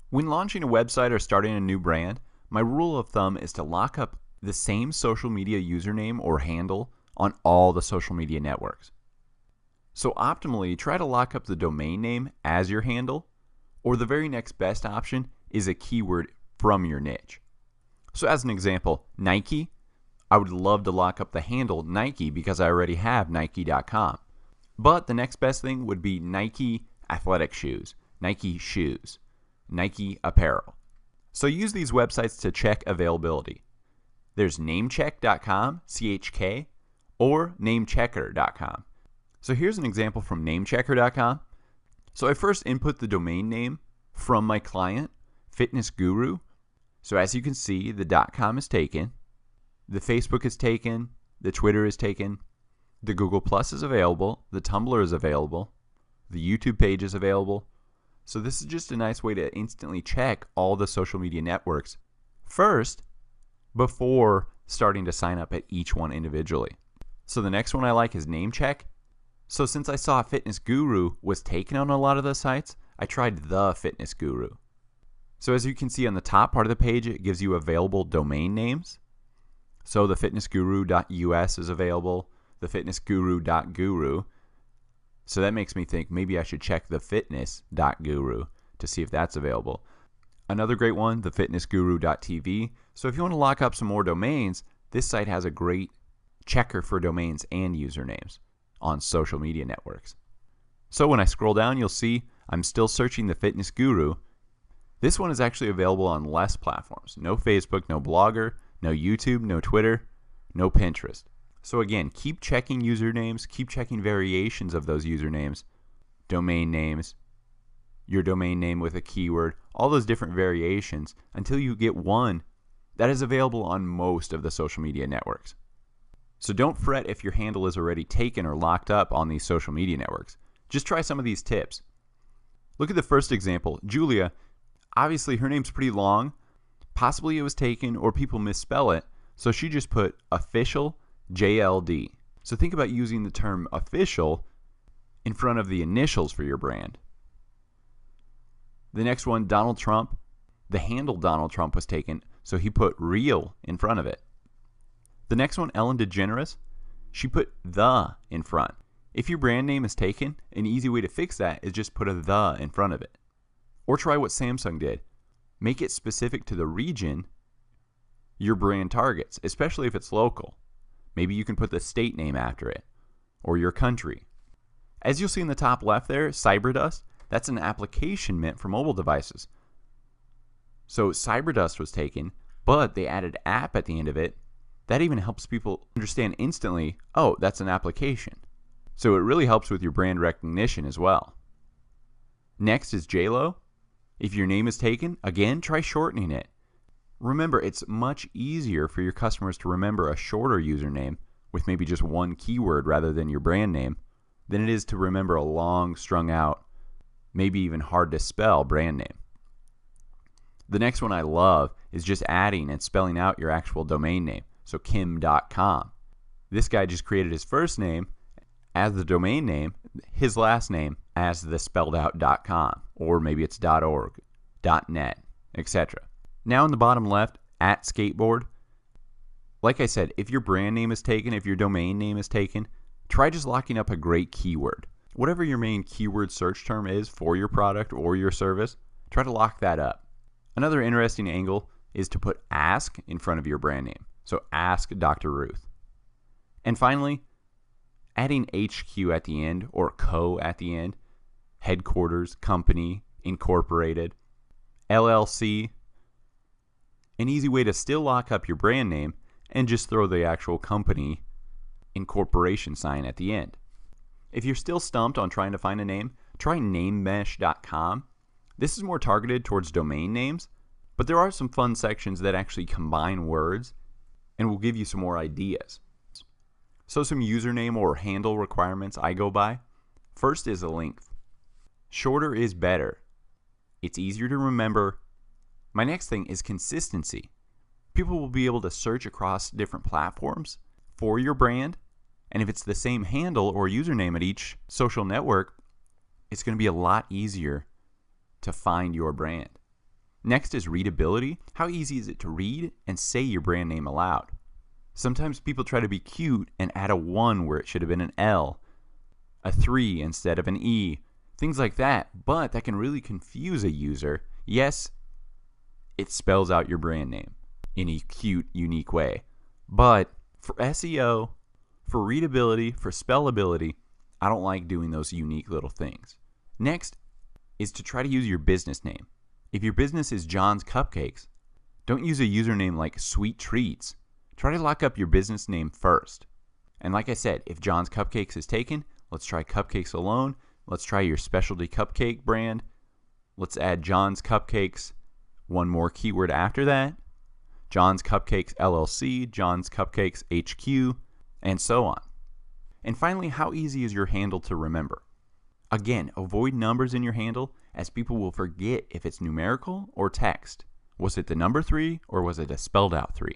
When launching a website or starting a new brand, my rule of thumb is to lock up the same social media username or handle on all the social media networks. So optimally, try to lock up the domain name as your handle, or the very next best option is a keyword from your niche. So as an example, Nike, I would love to lock up the handle Nike because I already have Nike.com. But the next best thing would be Nike athletic shoes, Nike shoes, Nike apparel. So use these websites to check availability. There's namecheck.com, CHK, or namechecker.com. So here's an example from namechecker.com. So I first input the domain name from my client, Fitness Guru. So as you can see, the .com is taken, the Facebook is taken, the Twitter is taken, the Google Plus is available, the Tumblr is available, the YouTube page is available. So this is just a nice way to instantly check all the social media networks first before starting to sign up at each one individually. So the next one I like is Namecheck. So since I saw Fitness Guru was taken on a lot of the sites, I tried the Fitness Guru. So as you can see on the top part of the page, it gives you available domain names. So the fitnessguru.us is available, the fitnessguru.guru. So that makes me think maybe I should check the fitness.guru to see if that's available. Another great one, the fitnessguru.tv. So if you want to lock up some more domains, this site has a great checker for domains and usernames on social media networks. So when I scroll down, you'll see I'm still searching the Fitness Guru. This one is actually available on less platforms. No Facebook, no Blogger, no YouTube, no Twitter, no Pinterest. So again, keep checking usernames, keep checking variations of those usernames, domain names, your domain name with a keyword, all those different variations until you get one that is available on most of the social media networks. So don't fret if your handle is already taken or locked up on these social media networks. Just try some of these tips. Look at the first example, Julia. Obviously her name's pretty long. Possibly it was taken or people misspell it, so she just put official JLD. So think about using the term official in front of the initials for your brand. The next one, Donald Trump. The handle Donald Trump was taken, so he put real in front of it. The next one, Ellen DeGeneres. She put the in front. If your brand name is taken, an easy way to fix that is just put a the in front of it. Or try what Samsung did. Make it specific to the region your brand targets, especially if it's local. Maybe you can put the state name after it, or your country. As you'll see in the top left there, Cyberdust, that's an application meant for mobile devices. So Cyberdust was taken, but they added app at the end of it. That even helps people understand instantly, oh, that's an application. So it really helps with your brand recognition as well. Next is JLo. If your name is taken, again, try shortening it. Remember, it's much easier for your customers to remember a shorter username with maybe just one keyword rather than your brand name than it is to remember a long, strung out, maybe even hard to spell brand name. The next one I love is just adding and spelling out your actual domain name. So Kim.com. This guy just created his first name as the domain name, his last name as the spelled out .com, or maybe it's .org, .net, etc. Now in the bottom left, at skateboard. Like I said, if your brand name is taken, if your domain name is taken, try just locking up a great keyword. Whatever your main keyword search term is for your product or your service, try to lock that up. Another interesting angle is to put ask in front of your brand name. So ask Dr. Ruth. And finally, adding HQ at the end or co at the end, headquarters, company, incorporated, LLC, an easy way to still lock up your brand name and just throw the actual company incorporation sign at the end. If you're still stumped on trying to find a name, try namemesh.com. This is more targeted towards domain names, but there are some fun sections that actually combine words and will give you some more ideas. So some username or handle requirements I go by. First is a length. Shorter is better. It's easier to remember. My next thing is consistency. People will be able to search across different platforms for your brand, and if it's the same handle or username at each social network, it's going to be a lot easier to find your brand. Next is readability. How easy is it to read and say your brand name aloud? Sometimes people try to be cute and add a 1 where it should have been an L, a 3 instead of an E, things like that, but that can really confuse a user. Yes, it spells out your brand name in a cute, unique way, but for SEO, for readability, for spellability, I don't like doing those unique little things. Next is to try to use your business name. If your business is John's Cupcakes, don't use a username like Sweet Treats. Try to lock up your business name first. And like I said, if John's Cupcakes is taken, let's try Cupcakes alone. Let's try your specialty cupcake brand. Let's add John's Cupcakes, one more keyword after that. John's Cupcakes LLC, John's Cupcakes HQ, and so on. And finally, how easy is your handle to remember? Again, avoid numbers in your handle, as people will forget if it's numerical or text. Was it the number 3 or was it a spelled out 3?